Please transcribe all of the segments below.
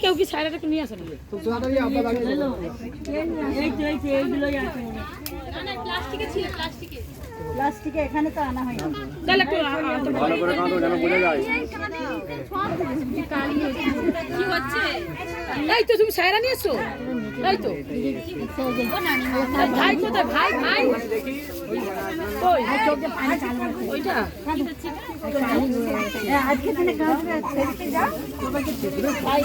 কেউ কি সাইরাটাকে নিয়ে আসে না? প্লাস্টিকে এখানে তো আনা হয় না। তাহলে একটু ভালো করে কাঁদো যেন বোঝা যায়। কি হচ্ছে? এই তো তুমি সাইরা নিয়ে এসো। তাই তো ভাই কোথায়? ভাই ভাই কই? ওইটা আজকে দিনে গাছ ছেড়ে যাও সবাইকে ভাই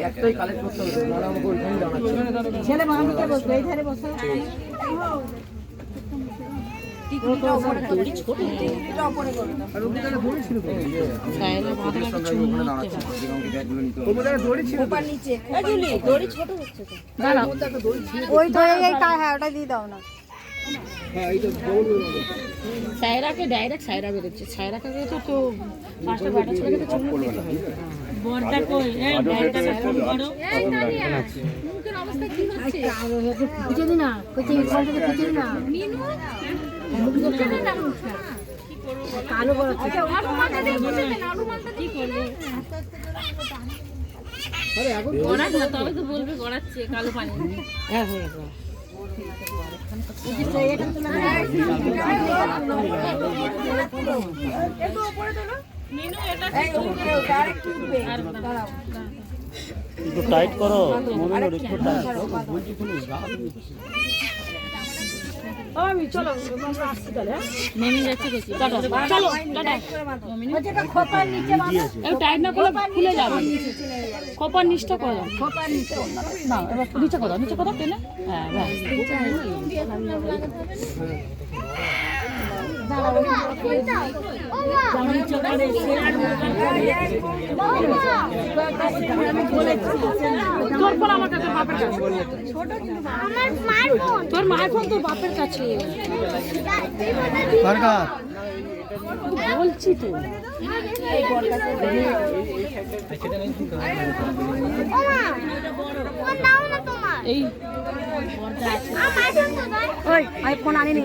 একটাই কালেক্ট করতে হবে, নাহলে আমাকে ওইখানে জানাচ্ছে। ছেলে মামিকে বসবে এই ধারে বসো। সাইরাকে ডাইরেক্ট সাইরা বেরোচ্ছে। সাইরাকে তো তো পাঁচটা বাটা ছেলেকে তো চুমু দিতে হয়। বড়টা কই? এই ডাইরেক্ট সাইরা বড়। এই দাঁড়িয়ে আছে। মুখের অবস্থা কি হচ্ছে? খুঁজে দি না। কইতে ফোনটাকে খুঁজে দি না। মিনু মুখে না মুখটা। কালো বড়। আচ্ছা আলু মাথা দিয়ে বসে দেন। আলু মাথা দিয়ে কি করবে? আরে এখন গড়াছ না, তবে তো বলবে গড়াচ্ছে কালো পানি। হ্যাঁ হ্যাঁ হ্যাঁ। একটু টাইট করো, মোমেন্ট একটু টাইট করো। আমি চলো আমরা আসছি তাহলে। নেমে যাচ্ছে কিছু চলো চলো টাটা। ওটা খোপার নিচে বাঁধো। এই টাইট না করলে খুলে যাবে। খোপার নিচটা করো। খোপার নিচে না এবার নিচে করো, নিচে করো টেনে। হ্যাঁ বাস। তোর ফোন আমার কাছে, বাপের কাছে। তোর মায়ের ফোন তোর বাপের কাছে। বলছি তো এই আইফোন আনি নি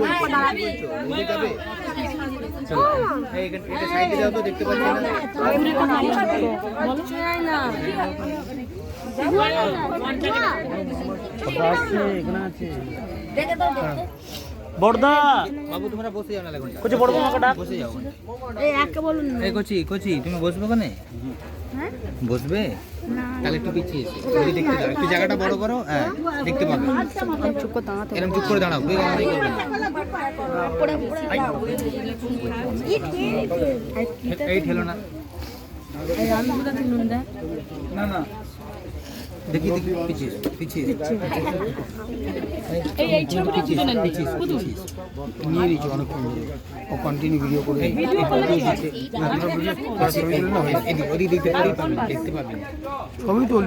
এটা সাইডে যাও তো, দেখতে পাচ্ছি না। বড়দা বাবু তোমরা বসে যাও না, এখন কোচি বড়দা আমাকে ডাক, বসে যাও। এই একে বলুন এই কোচি কোচি তুমি বসবে ওখানে? হ্যাঁ বসবে? তাহলে একটু পিছিয়ে এসো, ওই দেখতে দাও, একটু জায়গাটা বড় করো। হ্যাঁ দেখতে পাবে। চুপ করে দাঁড়াতে এরকম চুপ করে দাঁড়াও, কেউ আমারই করবে না। এই ঠেলো না, এই রামগুলো তুলুন দা না না দেখি দেখি, পিছিয়ে এসো, পিছিয়ে এসো। এই এই ছবিটা তুলে নেন বুঝুন। নিয়ে নিচ্ছি অনেকক্ষণ ধরে, ও কন্টিনিউ ভিডিও করে। ভিডিও করলে কি আছে? ওদিক দেখতে পাবেন, দেখতে পাবেন। ছবি তো